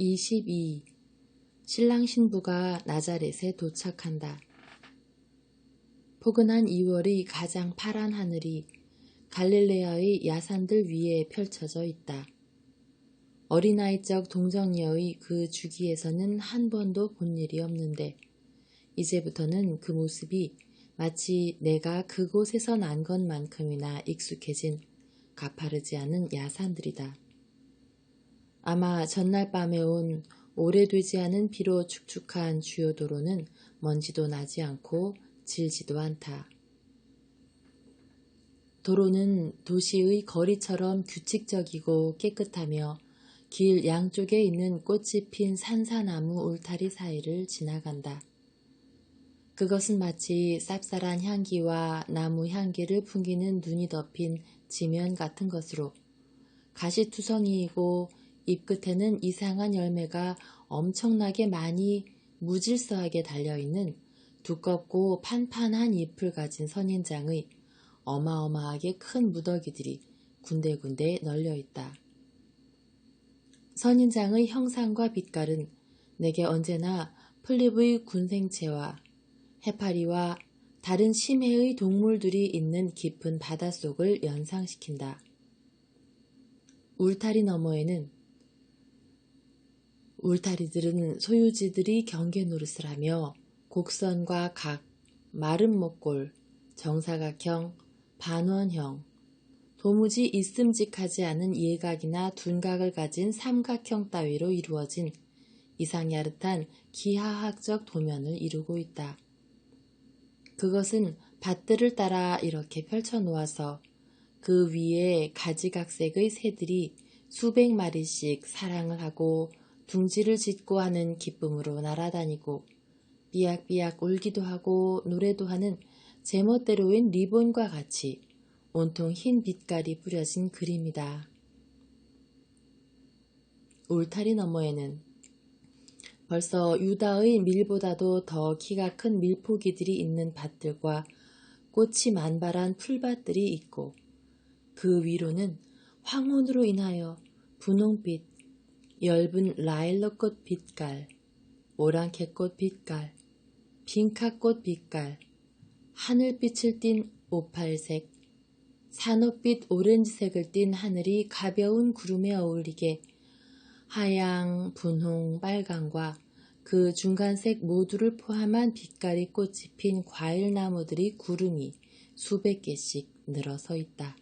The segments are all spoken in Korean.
22. 신랑 신부가 나자렛에 도착한다. 포근한 2월의 가장 파란 하늘이 갈릴레아의 야산들 위에 펼쳐져 있다. 어린아이적 동정녀의 그 주기에서는 한 번도 본 일이 없는데 이제부터는 그 모습이 마치 내가 그곳에서 난 것만큼이나 익숙해진 가파르지 않은 야산들이다. 아마 전날 밤에 온 오래되지 않은 비로 축축한 주요 도로는 먼지도 나지 않고 질지도 않다. 도로는 도시의 거리처럼 규칙적이고 깨끗하며 길 양쪽에 있는 꽃이 핀 산사나무 울타리 사이를 지나간다. 그것은 마치 쌉쌀한 향기와 나무 향기를 풍기는 눈이 덮인 지면 같은 것으로 가시투성이이고 잎 끝에는 이상한 열매가 엄청나게 많이 무질서하게 달려있는 두껍고 판판한 잎을 가진 선인장의 어마어마하게 큰 무더기들이 군데군데 널려있다. 선인장의 형상과 빛깔은 내게 언제나 플립의 군생체와 해파리와 다른 심해의 동물들이 있는 깊은 바닷속을 연상시킨다. 울타리 너머에는 울타리들은 소유지들이 경계 노릇을 하며 곡선과 각, 마른 목골, 정사각형, 반원형, 도무지 있음직하지 않은 예각이나 둔각을 가진 삼각형 따위로 이루어진 이상야릇한 기하학적 도면을 이루고 있다. 그것은 밭들을 따라 이렇게 펼쳐놓아서 그 위에 가지각색의 새들이 수백 마리씩 사랑을 하고 둥지를 짓고 하는 기쁨으로 날아다니고 삐약삐약 울기도 하고 노래도 하는 제멋대로인 리본과 같이 온통 흰 빛깔이 뿌려진 그림이다. 울타리 너머에는 벌써 유다의 밀보다도 더 키가 큰 밀포기들이 있는 밭들과 꽃이 만발한 풀밭들이 있고 그 위로는 황혼으로 인하여 분홍빛, 엷은 라일락꽃 빛깔, 오랑캐꽃 빛깔, 빈카꽃 빛깔, 하늘빛을 띤 오팔색, 산호빛 오렌지색을 띤 하늘이 가벼운 구름에 어울리게 하양, 분홍, 빨강과 그 중간색 모두를 포함한 빛깔이 꽃이 핀 과일나무들이 구름이 수백 개씩 늘어서 있다.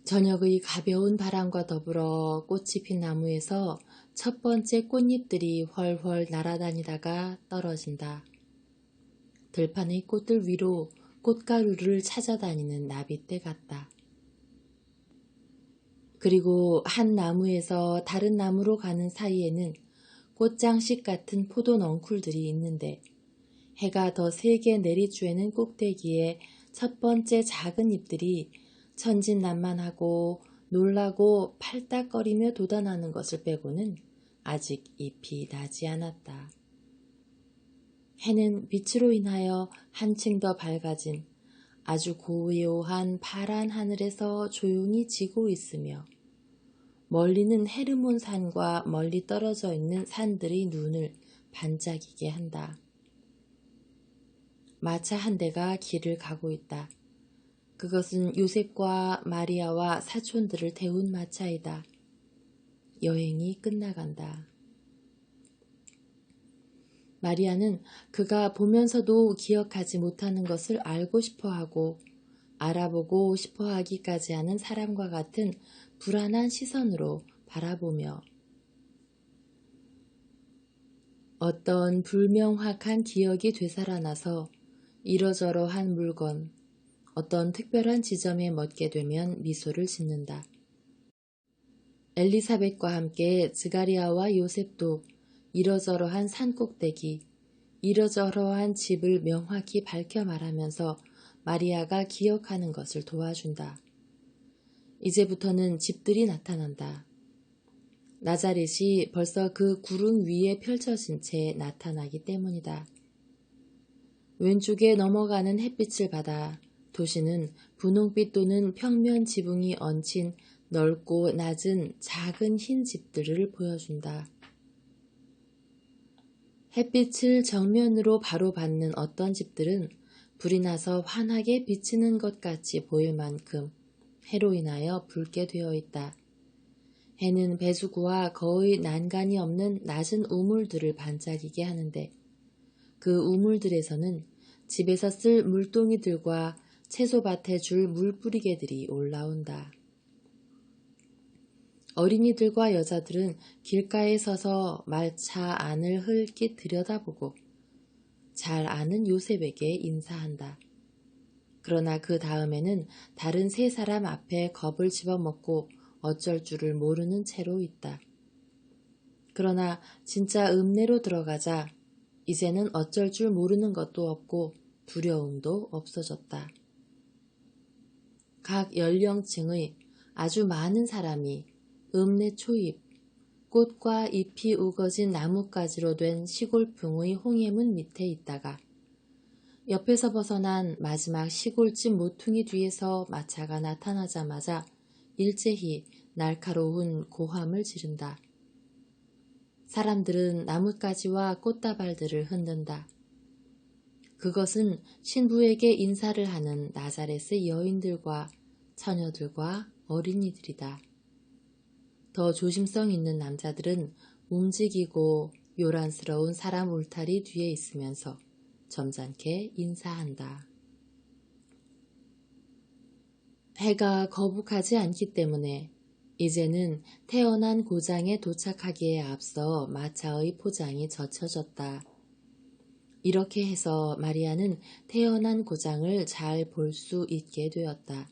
저녁의 가벼운 바람과 더불어 꽃이 핀 나무에서 첫 번째 꽃잎들이 훨훨 날아다니다가 떨어진다. 들판의 꽃들 위로 꽃가루를 찾아다니는 나비떼 같다. 그리고 한 나무에서 다른 나무로 가는 사이에는 꽃장식 같은 포도 넝쿨들이 있는데 해가 더 세게 내리쬐는 꼭대기에 첫 번째 작은 잎들이 천진난만하고 놀라고 팔딱거리며 돋아나는 것을 빼고는 아직 잎이 나지 않았다. 해는 빛으로 인하여 한층 더 밝아진 아주 고요한 파란 하늘에서 조용히 지고 있으며 멀리는 헤르몬 산과 멀리 떨어져 있는 산들의 눈을 반짝이게 한다. 마차 한 대가 길을 가고 있다. 그것은 요셉과 마리아와 사촌들을 태운 마차이다. 여행이 끝나간다. 마리아는 그가 보면서도 기억하지 못하는 것을 알고 싶어하고 알아보고 싶어하기까지 하는 사람과 같은 불안한 시선으로 바라보며 어떤 불명확한 기억이 되살아나서 이러저러한 물건, 어떤 특별한 지점에 멎게 되면 미소를 짓는다. 엘리사벳과 함께 스가리아와 요셉도 이러저러한 산꼭대기, 이러저러한 집을 명확히 밝혀 말하면서 마리아가 기억하는 것을 도와준다. 이제부터는 집들이 나타난다. 나자렛이 벌써 그 구름 위에 펼쳐진 채 나타나기 때문이다. 왼쪽에 넘어가는 햇빛을 받아 도시는 분홍빛 또는 평면 지붕이 얹힌 넓고 낮은 작은 흰 집들을 보여준다. 햇빛을 정면으로 바로 받는 어떤 집들은 불이 나서 환하게 비치는 것 같이 보일 만큼 해로 인하여 붉게 되어 있다. 해는 배수구와 거의 난간이 없는 낮은 우물들을 반짝이게 하는데 그 우물들에서는 집에서 쓸 물동이들과 채소밭에 줄 물뿌리개들이 올라온다. 어린이들과 여자들은 길가에 서서 말차 안을 흘낏 들여다보고 잘 아는 요셉에게 인사한다. 그러나 그 다음에는 다른 세 사람 앞에 겁을 집어먹고 어쩔 줄을 모르는 채로 있다. 그러나 진짜 읍내로 들어가자 이제는 어쩔 줄 모르는 것도 없고 두려움도 없어졌다. 각 연령층의 아주 많은 사람이 읍내 초입, 꽃과 잎이 우거진 나뭇가지로 된 시골풍의 홍해문 밑에 있다가 옆에서 벗어난 마지막 시골집 모퉁이 뒤에서 마차가 나타나자마자 일제히 날카로운 고함을 지른다. 사람들은 나뭇가지와 꽃다발들을 흔든다. 그것은 신부에게 인사를 하는 나자렛의 여인들과 처녀들과 어린이들이다. 더 조심성 있는 남자들은 움직이고 요란스러운 사람 울타리 뒤에 있으면서 점잖게 인사한다. 해가 거북하지 않기 때문에 이제는 태어난 고장에 도착하기에 앞서 마차의 포장이 젖혀졌다. 이렇게 해서 마리아는 태어난 고장을 잘 볼 수 있게 되었다.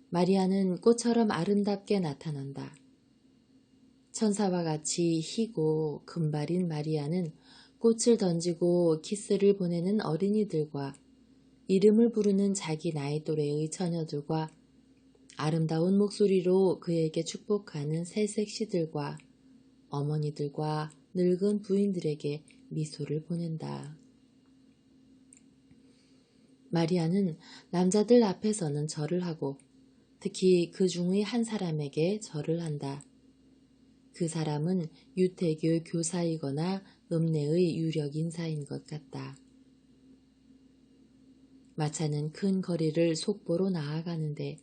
마리아는 꽃처럼 아름답게 나타난다. 천사와 같이 희고 금발인 마리아는 꽃을 던지고 키스를 보내는 어린이들과 이름을 부르는 자기 나이 또래의 처녀들과 아름다운 목소리로 그에게 축복하는 새색시들과 어머니들과 늙은 부인들에게 미소를 보낸다. 마리아는 남자들 앞에서는 절을 하고 특히 그 중의 한 사람에게 절을 한다. 그 사람은 유태교 교사이거나 읍내의 유력 인사인 것 같다. 마차는 큰 거리를 속보로 나아가는데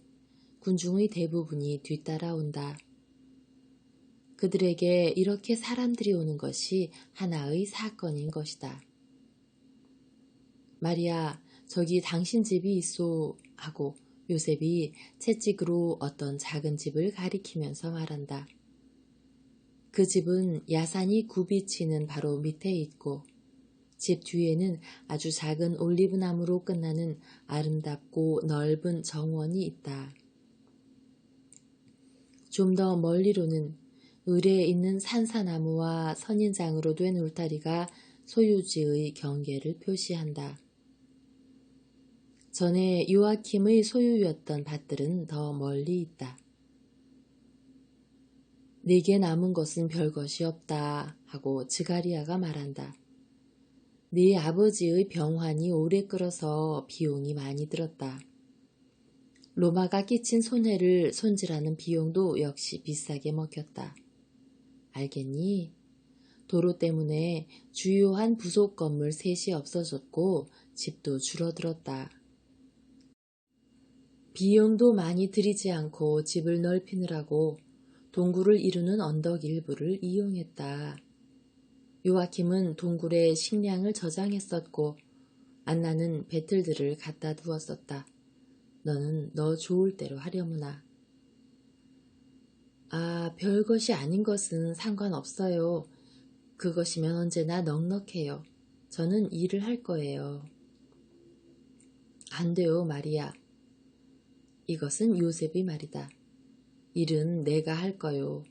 군중의 대부분이 뒤따라온다. 그들에게 이렇게 사람들이 오는 것이 하나의 사건인 것이다. 마리아, 저기 당신 집이 있소 하고 요셉이 채찍으로 어떤 작은 집을 가리키면서 말한다. 그 집은 야산이 굽이치는 바로 밑에 있고 집 뒤에는 아주 작은 올리브나무로 끝나는 아름답고 넓은 정원이 있다. 좀 더 멀리로는 을에 있는 산사나무와 선인장으로 된 울타리가 소유지의 경계를 표시한다. 전에 요아킴의 소유였던 밭들은 더 멀리 있다. 네게 남은 것은 별것이 없다 하고 즈가리아가 말한다. 네 아버지의 병환이 오래 끓어서 비용이 많이 들었다. 로마가 끼친 손해를 손질하는 비용도 역시 비싸게 먹혔다. 알겠니? 도로 때문에 주요한 부속 건물 셋이 없어졌고 집도 줄어들었다. 비용도 많이 들이지 않고 집을 넓히느라고 동굴을 이루는 언덕 일부를 이용했다. 요아킴은 동굴에 식량을 저장했었고 안나는 배틀들을 갖다 두었었다. 너는 너 좋을 대로 하려무나. 아, 별것이 아닌 것은 상관없어요. 그것이면 언제나 넉넉해요. 저는 일을 할 거예요. 안 돼요, 마리아. 이것은 요셉의 말이다. 일은 내가 할 거요.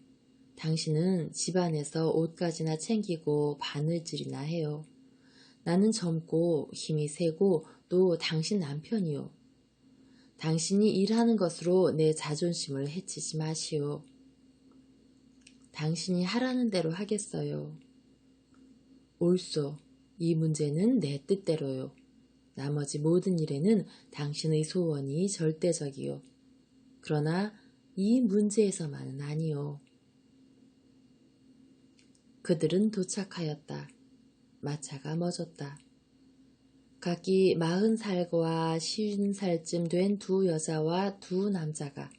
당신은 집안에서 옷가지나 챙기고 바느질이나 해요. 나는 젊고 힘이 세고 또 당신 남편이요. 당신이 일하는 것으로 내 자존심을 해치지 마시오. 당신이 하라는 대로 하겠어요. 옳소. 이 문제는 내 뜻대로요. 나머지 모든 일에는 당신의 소원이 절대적이요. 그러나 이 문제에서만은 아니요. 그들은 도착하였다. 마차가 멎었다. 각기 40살과 50살쯤 된 두 여자와 두 남자가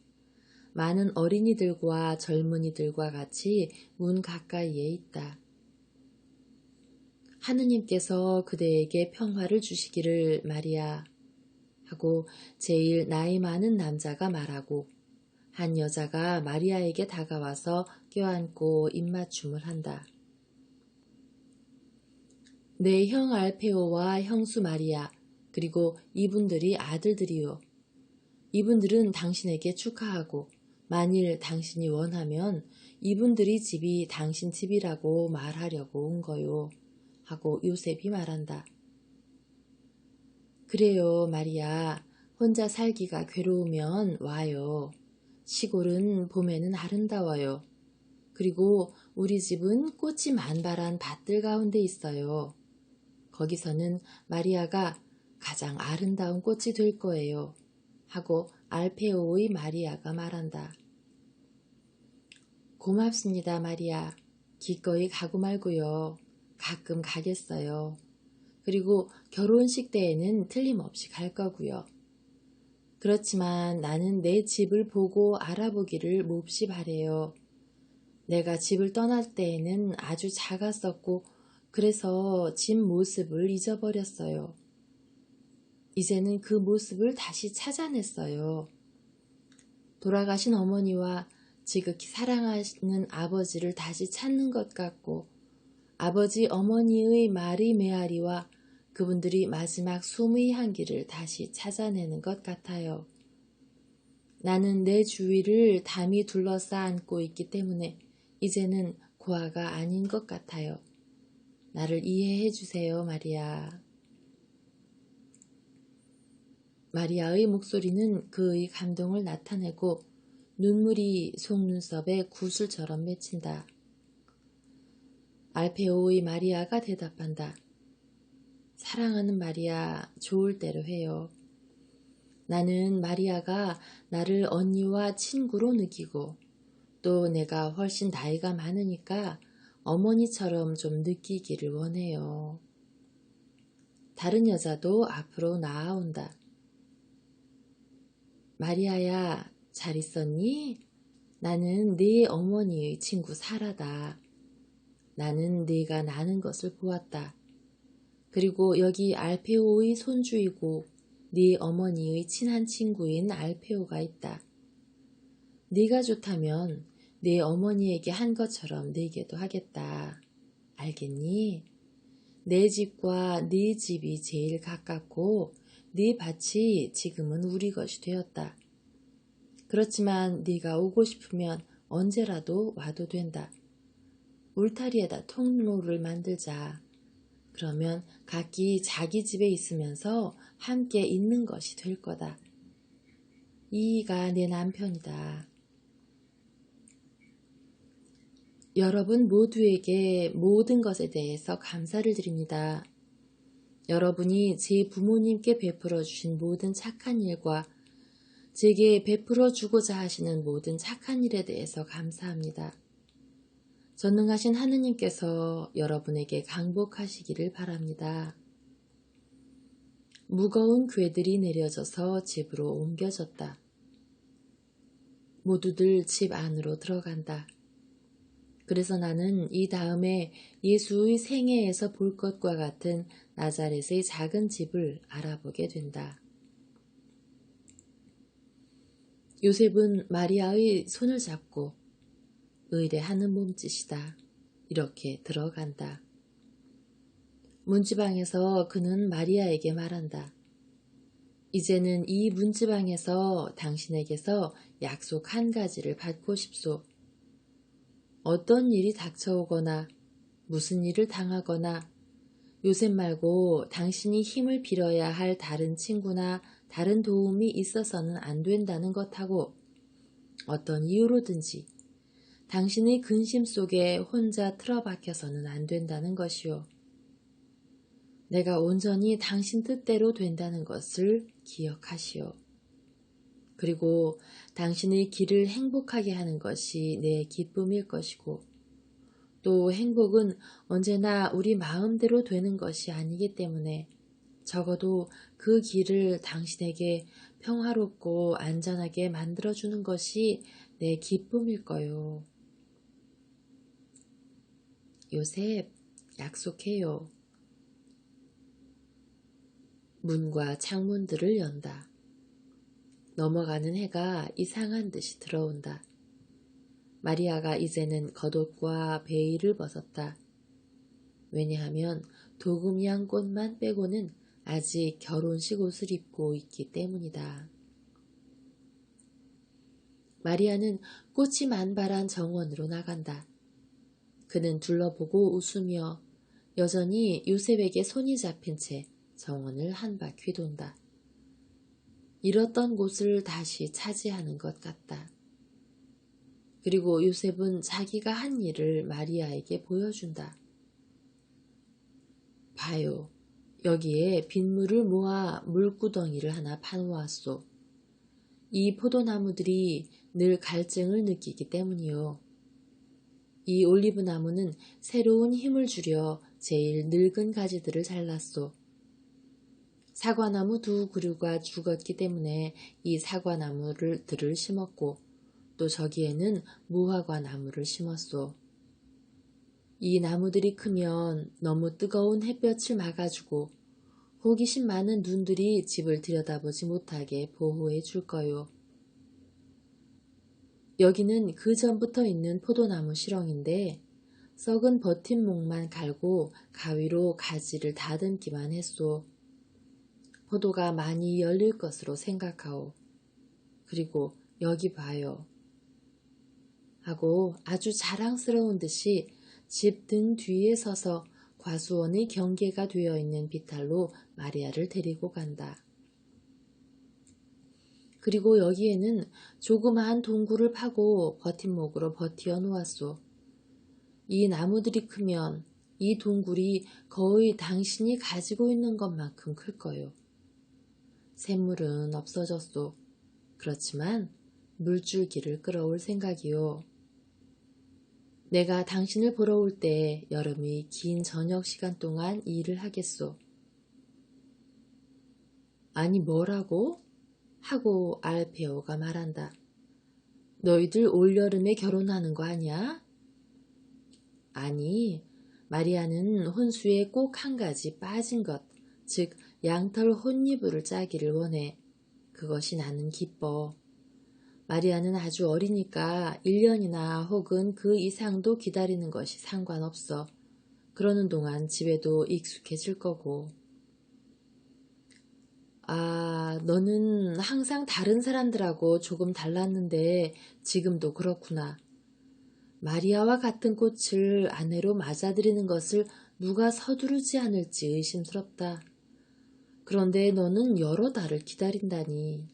많은 어린이들과 젊은이들과 같이 문 가까이에 있다. 하느님께서 그대에게 평화를 주시기를 마리아 하고 제일 나이 많은 남자가 말하고 한 여자가 마리아에게 다가와서 껴안고 입맞춤을 한다. 내 형 알페오와 형수 마리아 그리고 이분들이 아들들이요. 이분들은 당신에게 축하하고 만일 당신이 원하면 이분들이 집이 당신 집이라고 말하려고 온 거요. 하고 요셉이 말한다. 그래요, 마리아. 혼자 살기가 괴로우면 와요. 시골은 봄에는 아름다워요. 그리고 우리 집은 꽃이 만발한 밭들 가운데 있어요. 거기서는 마리아가 가장 아름다운 꽃이 될 거예요. 하고 알페오의 마리아가 말한다. 고맙습니다, 마리아. 기꺼이 가고 말고요. 가끔 가겠어요. 그리고 결혼식 때에는 틀림없이 갈 거고요. 그렇지만 나는 내 집을 보고 알아보기를 몹시 바래요. 내가 집을 떠날 때에는 아주 작았었고 그래서 집 모습을 잊어버렸어요. 이제는 그 모습을 다시 찾아냈어요. 돌아가신 어머니와 지극히 사랑하는 아버지를 다시 찾는 것 같고 아버지 어머니의 마리 메아리와 그분들이 마지막 숨의 향기를 다시 찾아내는 것 같아요. 나는 내 주위를 담이 둘러싸안고 있기 때문에 이제는 고아가 아닌 것 같아요. 나를 이해해 주세요, 마리아. 마리아의 목소리는 그의 감동을 나타내고 눈물이 속눈썹에 구슬처럼 맺힌다. 알페오의 마리아가 대답한다. 사랑하는 마리아, 좋을 대로 해요. 나는 마리아가 나를 언니와 친구로 느끼고 또 내가 훨씬 나이가 많으니까 어머니처럼 좀 느끼기를 원해요. 다른 여자도 앞으로 나아온다. 마리아야, 잘 있었니? 나는 네 어머니의 친구 사라다. 나는 네가 나는 것을 보았다. 그리고 여기 알페오의 손주이고 네 어머니의 친한 친구인 알페오가 있다. 네가 좋다면 네 어머니에게 한 것처럼 네게도 하겠다. 알겠니? 내 집과 네 집이 제일 가깝고 네 밭이 지금은 우리 것이 되었다. 그렇지만 네가 오고 싶으면 언제라도 와도 된다. 울타리에다 통로를 만들자. 그러면 각기 자기 집에 있으면서 함께 있는 것이 될 거다. 이가 내 남편이다. 여러분 모두에게 모든 것에 대해서 감사를 드립니다. 여러분이 제 부모님께 베풀어 주신 모든 착한 일과 제게 베풀어 주고자 하시는 모든 착한 일에 대해서 감사합니다. 전능하신 하느님께서 여러분에게 강복하시기를 바랍니다. 무거운 궤들이 내려져서 집으로 옮겨졌다. 모두들 집 안으로 들어간다. 그래서 나는 이 다음에 예수의 생애에서 볼 것과 같은 나자렛의 작은 집을 알아보게 된다. 요셉은 마리아의 손을 잡고 의뢰하는 몸짓이다. 이렇게 들어간다. 문지방에서 그는 마리아에게 말한다. 이제는 이 문지방에서 당신에게서 약속 한 가지를 받고 싶소. 어떤 일이 닥쳐오거나 무슨 일을 당하거나 요셉 말고 당신이 힘을 빌어야 할 다른 친구나 다른 도움이 있어서는 안 된다는 것하고 어떤 이유로든지 당신의 근심 속에 혼자 틀어박혀서는 안 된다는 것이요. 내가 온전히 당신 뜻대로 된다는 것을 기억하시오. 그리고 당신의 길을 행복하게 하는 것이 내 기쁨일 것이고, 또 행복은 언제나 우리 마음대로 되는 것이 아니기 때문에 적어도 그 길을 당신에게 평화롭고 안전하게 만들어주는 것이 내 기쁨일 거요. 요셉, 약속해요. 문과 창문들을 연다. 넘어가는 해가 이상한 듯이 들어온다. 마리아가 이제는 겉옷과 베일을 벗었다. 왜냐하면 도금양 꽃만 빼고는 아직 결혼식 옷을 입고 있기 때문이다. 마리아는 꽃이 만발한 정원으로 나간다. 그는 둘러보고 웃으며 여전히 요셉에게 손이 잡힌 채 정원을 한 바퀴 돈다. 잃었던 곳을 다시 차지하는 것 같다. 그리고 요셉은 자기가 한 일을 마리아에게 보여준다. 봐요. 여기에 빗물을 모아 물구덩이를 하나 파놓았소. 이 포도나무들이 늘 갈증을 느끼기 때문이요. 이 올리브나무는 새로운 힘을 주려 제일 늙은 가지들을 잘랐소. 사과나무 2그루가 죽었기 때문에 이 사과나무들을 심었고, 또 저기에는 무화과 나무를 심었소. 이 나무들이 크면 너무 뜨거운 햇볕을 막아주고 호기심 많은 눈들이 집을 들여다보지 못하게 보호해 줄 거요. 여기는 그 전부터 있는 포도나무 실렁인데 썩은 버팀목만 갈고 가위로 가지를 다듬기만 했소. 포도가 많이 열릴 것으로 생각하오. 그리고 여기 봐요. 하고 아주 자랑스러운 듯이 집 등 뒤에 서서 과수원의 경계가 되어 있는 비탈로 마리아를 데리고 간다. 그리고 여기에는 조그마한 동굴을 파고 버팀목으로 버티어 놓았소. 이 나무들이 크면 이 동굴이 거의 당신이 가지고 있는 것만큼 클 거요. 샘물은 없어졌소. 그렇지만 물줄기를 끌어올 생각이요. 내가 당신을 보러 올 때 여름의 긴 저녁 시간 동안 일을 하겠소. 아니 뭐라고? 하고 알페오가 말한다. 너희들 올여름에 결혼하는 거 아니야? 아니, 마리아는 혼수에 꼭 한 가지 빠진 것, 즉 양털 혼이불을 짜기를 원해. 그것이 나는 기뻐. 마리아는 아주 어리니까 1년이나 혹은 그 이상도 기다리는 것이 상관없어. 그러는 동안 집에도 익숙해질 거고. 아, 너는 항상 다른 사람들하고 조금 달랐는데 지금도 그렇구나. 마리아와 같은 꽃을 아내로 맞아들이는 것을 누가 서두르지 않을지 의심스럽다. 그런데 너는 여러 달을 기다린다니.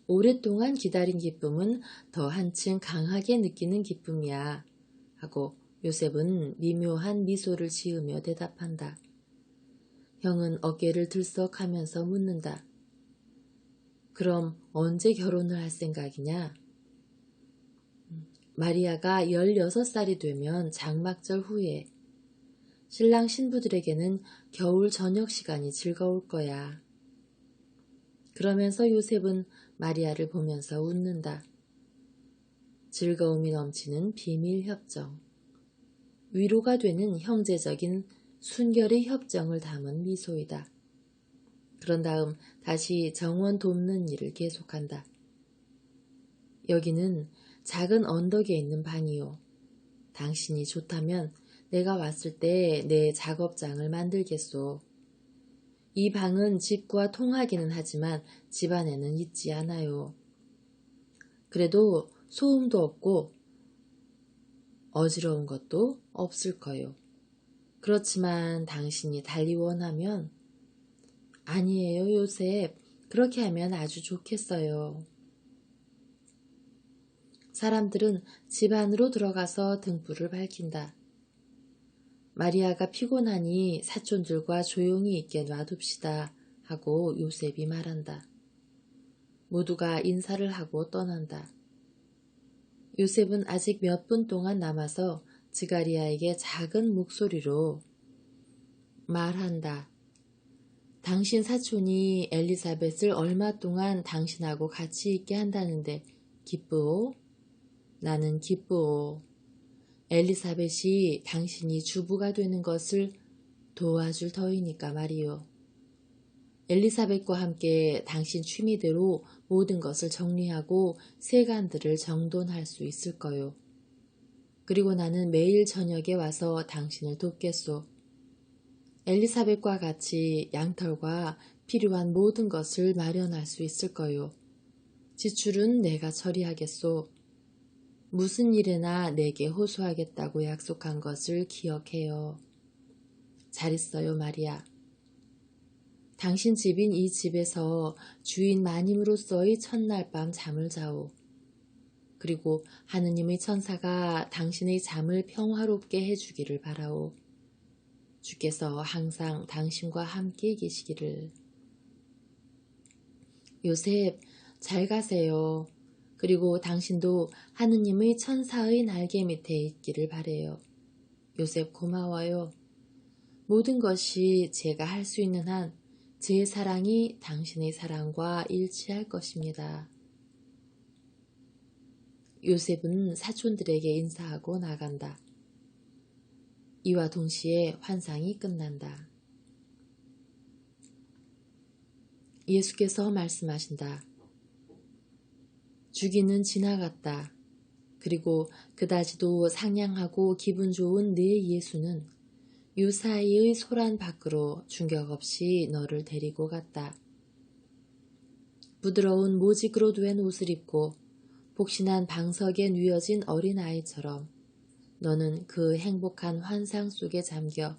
오랫동안 기다린 기쁨은 더 한층 강하게 느끼는 기쁨이야. 하고 요셉은 미묘한 미소를 지으며 대답한다. 형은 어깨를 들썩하면서 묻는다. 그럼 언제 결혼을 할 생각이냐? 마리아가 16살이 되면 장막절 후에 신랑 신부들에게는 겨울 저녁 시간이 즐거울 거야. 그러면서 요셉은 마리아를 보면서 웃는다. 즐거움이 넘치는 비밀 협정. 위로가 되는 형제적인 순결의 협정을 담은 미소이다. 그런 다음 다시 정원 돕는 일을 계속한다. 여기는 작은 언덕에 있는 방이요. 당신이 좋다면 내가 왔을 때 내 작업장을 만들겠소. 이 방은 집과 통하기는 하지만 집 안에는 있지 않아요. 그래도 소음도 없고 어지러운 것도 없을 거요. 그렇지만 당신이 달리 원하면 아니에요, 요셉. 그렇게 하면 아주 좋겠어요. 사람들은 집 안으로 들어가서 등불을 밝힌다. 마리아가 피곤하니 사촌들과 조용히 있게 놔둡시다 하고 요셉이 말한다. 모두가 인사를 하고 떠난다. 요셉은 아직 몇 분 동안 남아서 스가랴에게 작은 목소리로 말한다. 당신 사촌이 엘리사벳을 얼마 동안 당신하고 같이 있게 한다는데 기쁘오? 나는 기쁘오. 엘리사벳이 당신이 주부가 되는 것을 도와줄 터이니까 말이요. 엘리사벳과 함께 당신 취미대로 모든 것을 정리하고 세간들을 정돈할 수 있을 거요. 그리고 나는 매일 저녁에 와서 당신을 돕겠소. 엘리사벳과 같이 양털과 필요한 모든 것을 마련할 수 있을 거요. 지출은 내가 처리하겠소. 무슨 일에나 내게 호소하겠다고 약속한 것을 기억해요. 잘 있어요, 마리아. 당신 집인 이 집에서 주인 마님으로서의 첫날 밤 잠을 자오. 그리고 하느님의 천사가 당신의 잠을 평화롭게 해주기를 바라오. 주께서 항상 당신과 함께 계시기를. 요셉, 잘 가세요. 그리고 당신도 하느님의 천사의 날개 밑에 있기를 바래요. 요셉 고마워요. 모든 것이 제가 할 수 있는 한 제 사랑이 당신의 사랑과 일치할 것입니다. 요셉은 사촌들에게 인사하고 나간다. 이와 동시에 환상이 끝난다. 예수께서 말씀하신다. 주기는 지나갔다. 그리고 그다지도 상냥하고 기분 좋은 내 예수는 유사이의 소란 밖으로 충격 없이 너를 데리고 갔다. 부드러운 모직으로 된 옷을 입고 복신한 방석에 누워진 어린아이처럼 너는 그 행복한 환상 속에 잠겨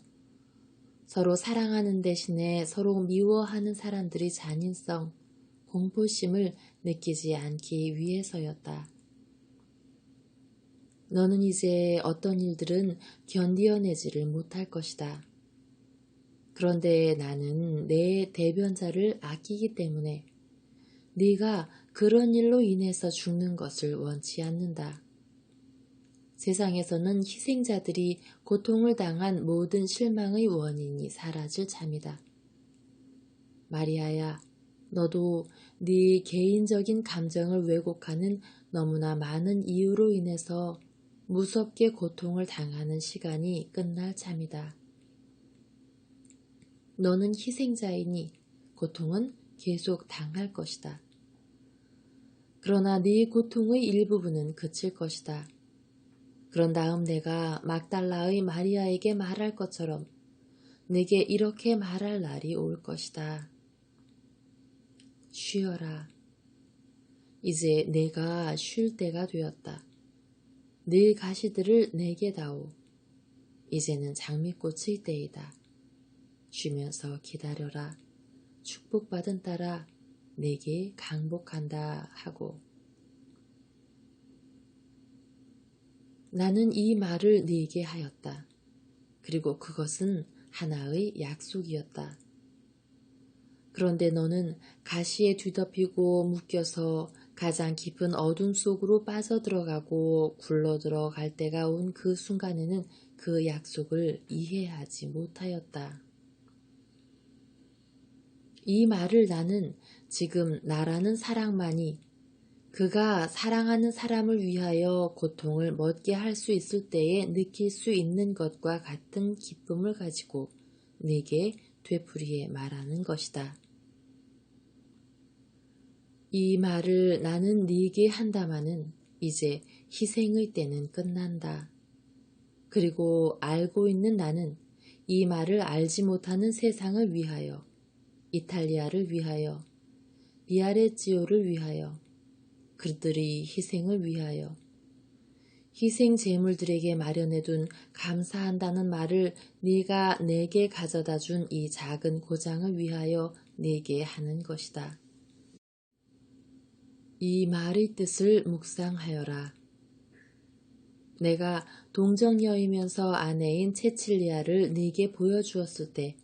서로 사랑하는 대신에 서로 미워하는 사람들의 잔인성, 공포심을 느끼지 않기 위해서였다. 너는 이제 어떤 일들은 견디어내지를 못할 것이다. 그런데 나는 내 대변자를 아끼기 때문에 네가 그런 일로 인해서 죽는 것을 원치 않는다. 세상에서는 희생자들이 고통을 당한 모든 실망의 원인이 사라질 참이다. 마리아야, 너도 네 개인적인 감정을 왜곡하는 너무나 많은 이유로 인해서 무섭게 고통을 당하는 시간이 끝날 참이다. 너는 희생자이니 고통은 계속 당할 것이다. 그러나 네 고통의 일부분은 그칠 것이다. 그런 다음 내가 막달라의 마리아에게 말할 것처럼 네게 이렇게 말할 날이 올 것이다. 쉬어라. 이제 내가 쉴 때가 되었다. 네 가시들을 내게 다오. 이제는 장미꽃의 때이다. 쉬면서 기다려라. 축복받은 딸아, 내게 강복한다 하고. 나는 이 말을 네게 하였다. 그리고 그것은 하나의 약속이었다. 그런데 너는 가시에 뒤덮이고 묶여서 가장 깊은 어둠 속으로 빠져들어가고 굴러들어갈 때가 온 그 순간에는 그 약속을 이해하지 못하였다. 이 말을 나는 지금 나라는 사랑만이 그가 사랑하는 사람을 위하여 고통을 멎게 할 수 있을 때에 느낄 수 있는 것과 같은 기쁨을 가지고 네게 되풀이해 말하는 것이다. 이 말을 나는 네게 한다마는 이제 희생의 때는 끝난다. 그리고 알고 있는 나는 이 말을 알지 못하는 세상을 위하여, 이탈리아를 위하여, 비아레지오를 위하여, 그들의 희생을 위하여, 희생 제물들에게 마련해둔 감사한다는 말을 네가 내게 가져다 준 이 작은 고장을 위하여 네게 하는 것이다. 이 말의 뜻을 묵상하여라. 내가 동정녀이면서 아내인 체칠리아를 네게 보여주었을 때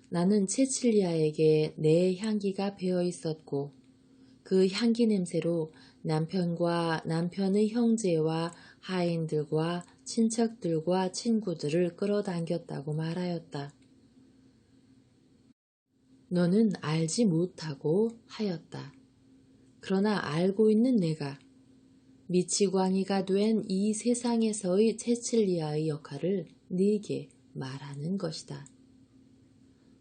나는 체칠리아에게 내 향기가 배어 있었고 그 향기 냄새로 남편과 남편의 형제와 하인들과 친척들과 친구들을 끌어당겼다고 말하였다. 너는 알지 못하고 하였다. 그러나 알고 있는 내가 미치광이가 된 이 세상에서의 체칠리아의 역할을 네게 말하는 것이다.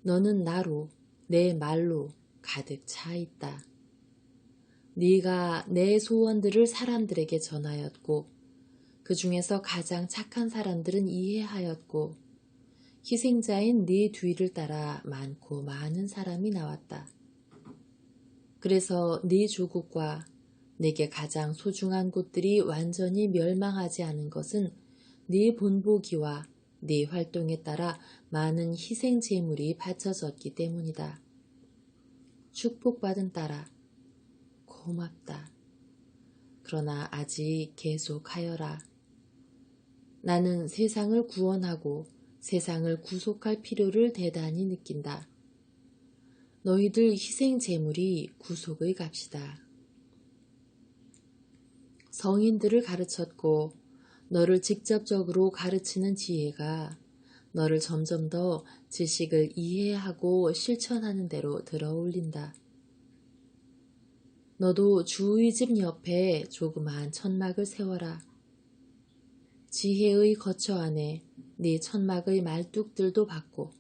너는 나로, 내 말로 가득 차 있다. 네가 내 소원들을 사람들에게 전하였고 그 중에서 가장 착한 사람들은 이해하였고 희생자인 네 뒤를 따라 많고 많은 사람이 나왔다. 그래서 네 조국과 내게 가장 소중한 곳들이 완전히 멸망하지 않은 것은 네 본보기와 네 활동에 따라 많은 희생 제물이 바쳐졌기 때문이다. 축복받은 딸아, 고맙다. 그러나 아직 계속하여라. 나는 세상을 구원하고 세상을 구속할 필요를 대단히 느낀다. 너희들 희생 제물이 구속의 값이다. 성인들을 가르쳤고 너를 직접적으로 가르치는 지혜가 너를 점점 더 지식을 이해하고 실천하는 대로 들어올린다. 너도 주의 집 옆에 조그마한 천막을 세워라. 지혜의 거처 안에 네 천막의 말뚝들도 받고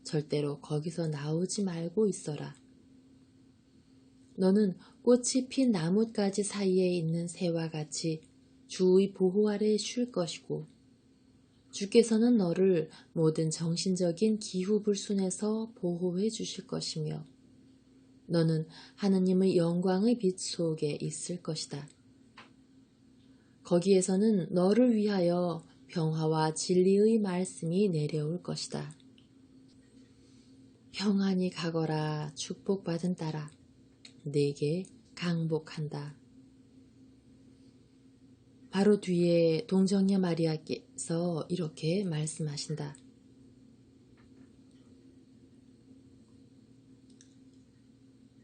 절대로 거기서 나오지 말고 있어라. 너는 꽃이 핀 나뭇가지 사이에 있는 새와 같이 주의 보호 아래 쉴 것이고 주께서는 너를 모든 정신적인 기후불순에서 보호해 주실 것이며 너는 하느님의 영광의 빛 속에 있을 것이다. 거기에서는 너를 위하여 평화와 진리의 말씀이 내려올 것이다. 평안히 가거라 축복받은 딸아, 내게 강복한다. 바로 뒤에 동정녀 마리아께서 이렇게 말씀하신다.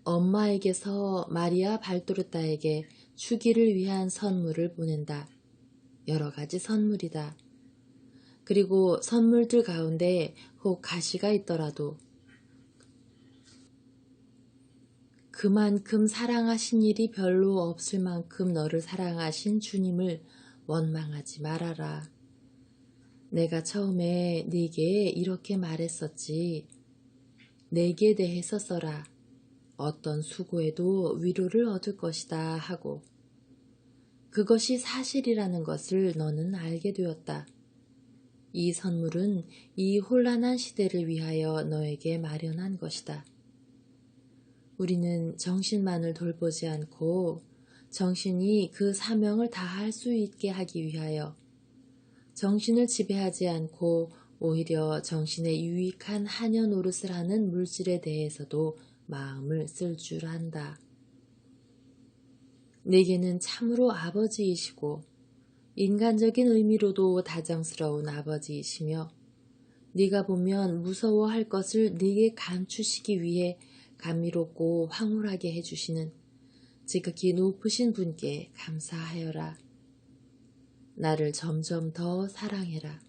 엄마에게서 마리아 발도르타에게 주기를 위한 선물을 보낸다. 여러 가지 선물이다. 그리고 선물들 가운데 혹 가시가 있더라도 그만큼 사랑하신 일이 별로 없을 만큼 너를 사랑하신 주님을 원망하지 말아라. 내가 처음에 네게 이렇게 말했었지. 내게 대해서 써라. 어떤 수고에도 위로를 얻을 것이다 하고 그것이 사실이라는 것을 너는 알게 되었다. 이 선물은 이 혼란한 시대를 위하여 너에게 마련한 것이다. 우리는 정신만을 돌보지 않고 정신이 그 사명을 다할 수 있게 하기 위하여 정신을 지배하지 않고 오히려 정신에 유익한 한여 노릇을 하는 물질에 대해서도 마음을 쓸 줄 안다. 내게는 참으로 아버지이시고 인간적인 의미로도 다정스러운 아버지이시며 네가 보면 무서워할 것을 네게 감추시기 위해 감미롭고 황홀하게 해주시는 지극히 높으신 분께 감사하여라. 나를 점점 더 사랑해라.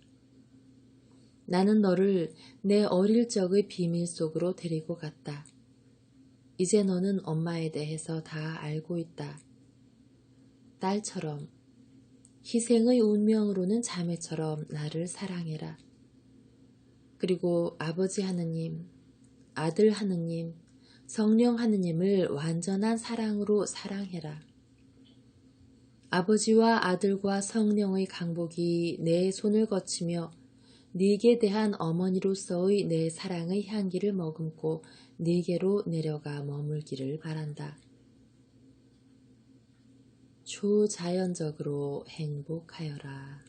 나는 너를 내 어릴 적의 비밀 속으로 데리고 갔다. 이제 너는 엄마에 대해서 다 알고 있다. 딸처럼 희생의 운명으로는 자매처럼 나를 사랑해라. 그리고 아버지 하느님, 아들 하느님, 성령 하느님을 완전한 사랑으로 사랑해라. 아버지와 아들과 성령의 강복이 내 손을 거치며 네게 대한 어머니로서의 내 사랑의 향기를 머금고 네게로 내려가 머물기를 바란다. 초자연적으로 행복하여라.